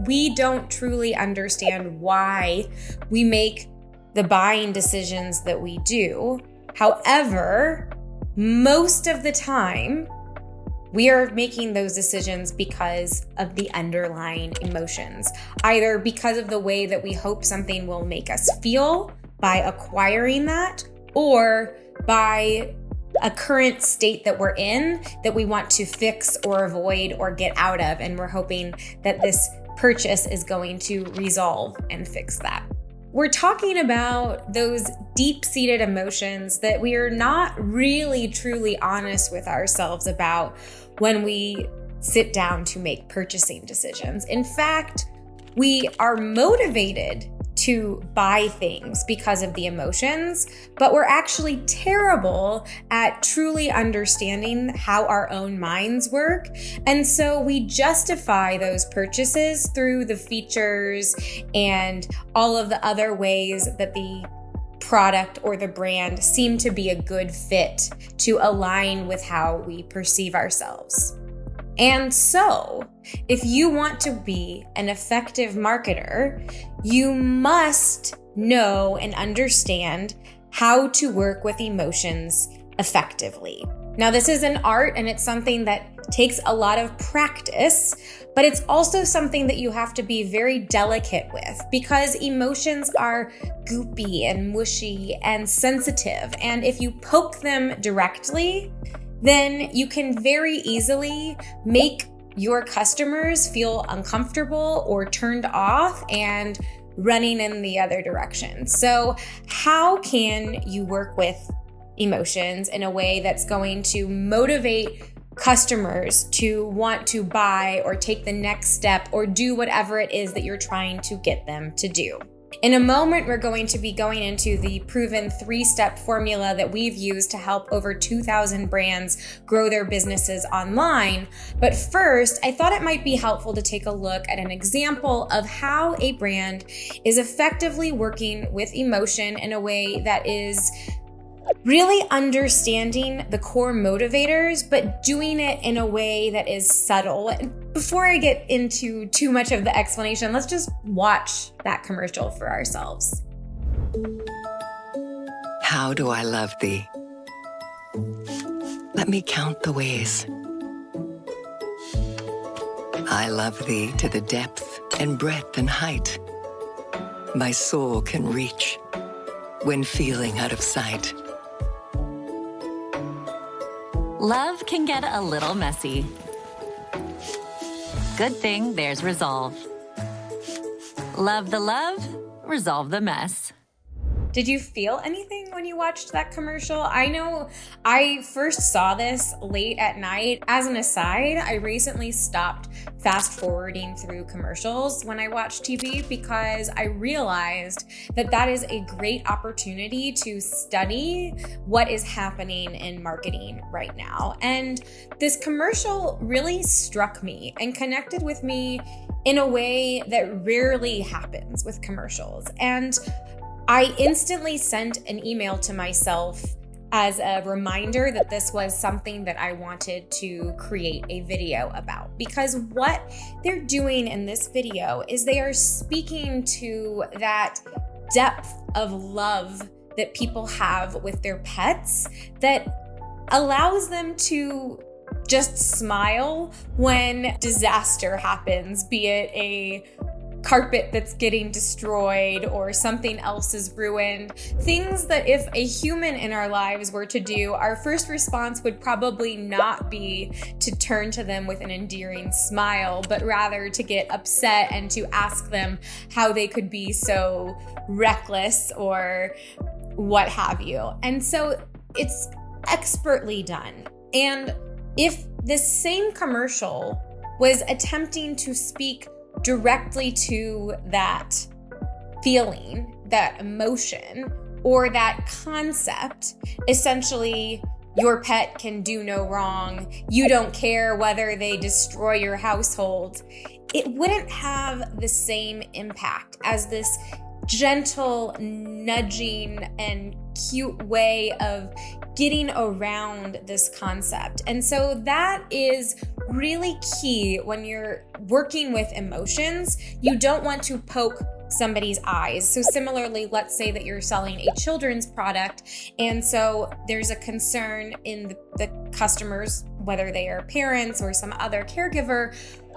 we don't truly understand why we make the buying decisions that we do. However, most of the time, we are making those decisions because of the underlying emotions, either because of the way that we hope something will make us feel by acquiring that, or by a current state that we're in that we want to fix or avoid or get out of, and we're hoping that this purchase is going to resolve and fix that. We're talking about those deep-seated emotions that we are not really truly honest with ourselves about when we sit down to make purchasing decisions. In fact, we are motivated to buy things because of the emotions, but we're actually terrible at truly understanding how our own minds work. And so we justify those purchases through the features and all of the other ways that the product or the brand seem to be a good fit to align with how we perceive ourselves. And so, if you want to be an effective marketer, you must know and understand how to work with emotions effectively. Now, this is an art and it's something that takes a lot of practice, but it's also something that you have to be very delicate with because emotions are goopy and mushy and sensitive. And if you poke them directly, then you can very easily make your customers feel uncomfortable or turned off and running in the other direction. So how can you work with emotions in a way that's going to motivate customers to want to buy or take the next step or do whatever it is that you're trying to get them to do? In a moment, we're going to be going into the proven 3-step formula that we've used to help over 2,000 brands grow their businesses online. But first, I thought it might be helpful to take a look at an example of how a brand is effectively working with emotion in a way that is really understanding the core motivators, but doing it in a way that is subtle. Before I get into too much of the explanation, let's just watch that commercial for ourselves. How do I love thee? Let me count the ways. I love thee to the depth and breadth and height my soul can reach when feeling out of sight. Love can get a little messy. Good thing there's resolve. Love the love, resolve the mess. Did you feel anything when you watched that commercial? I know I first saw this late at night. As an aside, I recently stopped fast forwarding through commercials when I watch TV because I realized that that is a great opportunity to study what is happening in marketing right now. And this commercial really struck me and connected with me in a way that rarely happens with commercials. And I instantly sent an email to myself as a reminder that this was something that I wanted to create a video about. Because what they're doing in this video is they are speaking to that depth of love that people have with their pets that allows them to just smile when disaster happens, be it a carpet that's getting destroyed or something else is ruined. Things that if a human in our lives were to do, our first response would probably not be to turn to them with an endearing smile, but rather to get upset and to ask them how they could be so reckless or what have you. And so it's expertly done. And if this same commercial was attempting to speak directly to that feeling, that emotion, or that concept, essentially, your pet can do no wrong, you don't care whether they destroy your household, it wouldn't have the same impact as this gentle nudging and cute way of getting around this concept. And so that is really key when you're working with emotions. You don't want to poke somebody's eyes. So similarly, let's say that you're selling a children's product, and so there's a concern in the customers, whether they are parents or some other caregiver,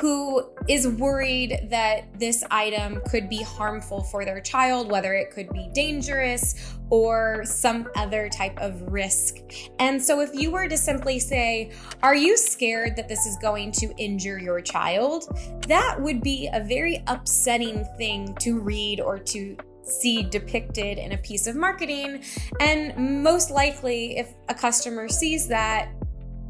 who is worried that this item could be harmful for their child, whether it could be dangerous or some other type of risk. And so if you were to simply say, "Are you scared that this is going to injure your child?" that would be a very upsetting thing to read or to see depicted in a piece of marketing. And most likely, if a customer sees that,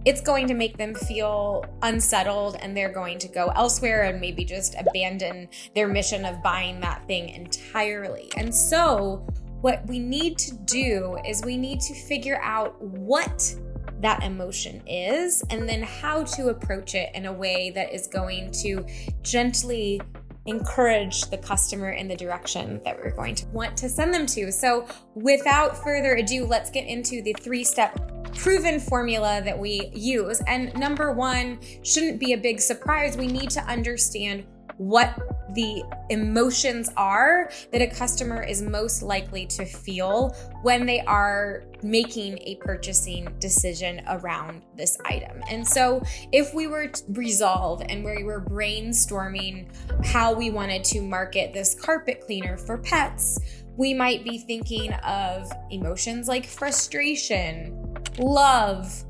it's going to make them feel unsettled, and they're going to go elsewhere and maybe just abandon their mission of buying that thing entirely. And so what we need to do is we need to figure out what that emotion is, and then how to approach it in a way that is going to gently encourage the customer in the direction that we're going to want to send them to. So without further ado, let's get into the 3-step proven formula that we use. And number one shouldn't be a big surprise. We need to understand what the emotions are that a customer is most likely to feel when they are making a purchasing decision around this item. And so if we were to resolve and we were brainstorming how we wanted to market this carpet cleaner for pets, we might be thinking of emotions like frustration, love,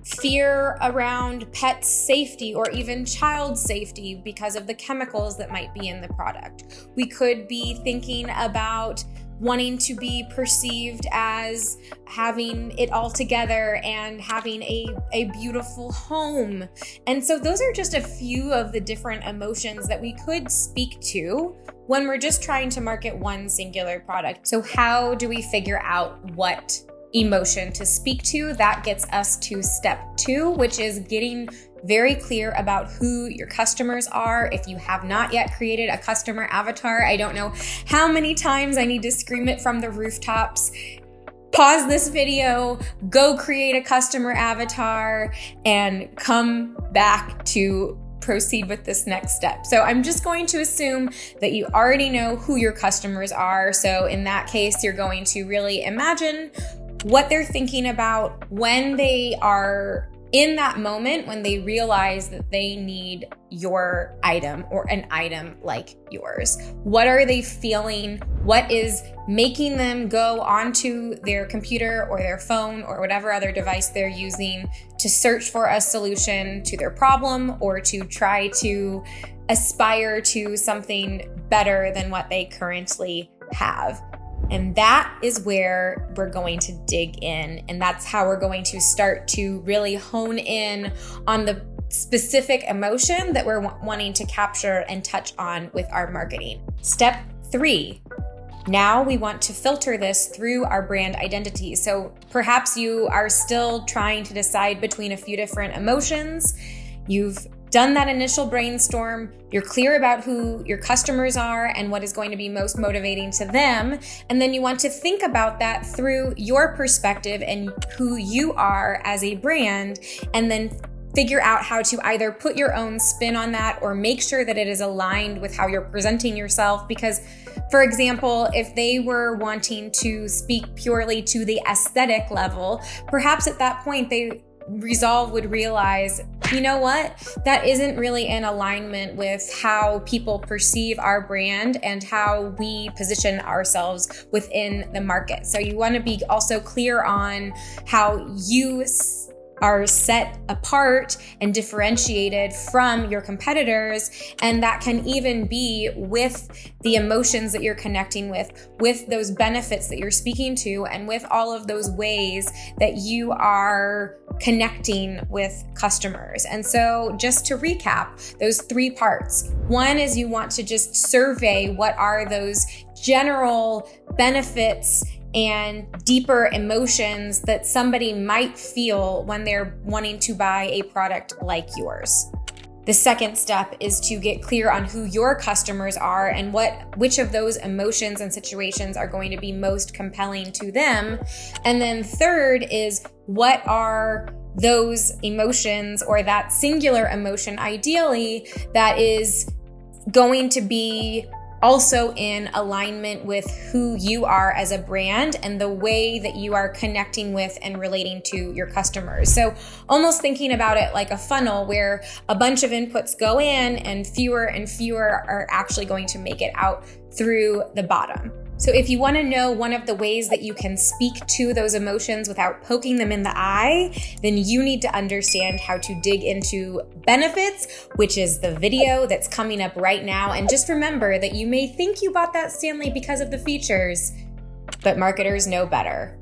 fear around pet safety or even child safety because of the chemicals that might be in the product. We could be thinking about wanting to be perceived as having it all together and having a beautiful home. And so those are just a few of the different emotions that we could speak to when we're just trying to market one singular product. So how do we figure out what emotion to speak to? That gets us to step 2, which is getting very clear about who your customers are. If you have not yet created a customer avatar, I don't know how many times I need to scream it from the rooftops. Pause this video, go create a customer avatar, and come back to proceed with this next step. So I'm just going to assume that you already know who your customers are. So in that case, you're going to really imagine what they're thinking about when they are in that moment, when they realize that they need your item or an item like yours. What are they feeling? What is making them go onto their computer or their phone or whatever other device they're using to search for a solution to their problem or to try to aspire to something better than what they currently have? And that is where we're going to dig in. And that's how we're going to start to really hone in on the specific emotion that we're wanting to capture and touch on with our marketing. Step 3. Now we want to filter this through our brand identity. So perhaps you are still trying to decide between a few different emotions. You've done that initial brainstorm, you're clear about who your customers are and what is going to be most motivating to them, and then you want to think about that through your perspective and who you are as a brand, and then figure out how to either put your own spin on that or make sure that it is aligned with how you're presenting yourself. Because, for example, if they were wanting to speak purely to the aesthetic level, perhaps at that point Resolve would realize, you know what, that isn't really in alignment with how people perceive our brand and how we position ourselves within the market. So you want to be also clear on how you are set apart and differentiated from your competitors. And that can even be with the emotions that you're connecting with those benefits that you're speaking to, and with all of those ways that you are connecting with customers. And so just to recap those 3 parts. 1 is you want to just survey what are those general benefits and deeper emotions that somebody might feel when they're wanting to buy a product like yours. The second step is to get clear on who your customers are and which of those emotions and situations are going to be most compelling to them. And then third is, what are those emotions, or that singular emotion ideally, that is going to be also in alignment with who you are as a brand and the way that you are connecting with and relating to your customers. So almost thinking about it like a funnel where a bunch of inputs go in and fewer are actually going to make it out through the bottom. So if you want to know one of the ways that you can speak to those emotions without poking them in the eye, then you need to understand how to dig into benefits, which is the video that's coming up right now. And just remember that you may think you bought that Stanley because of the features, but marketers know better.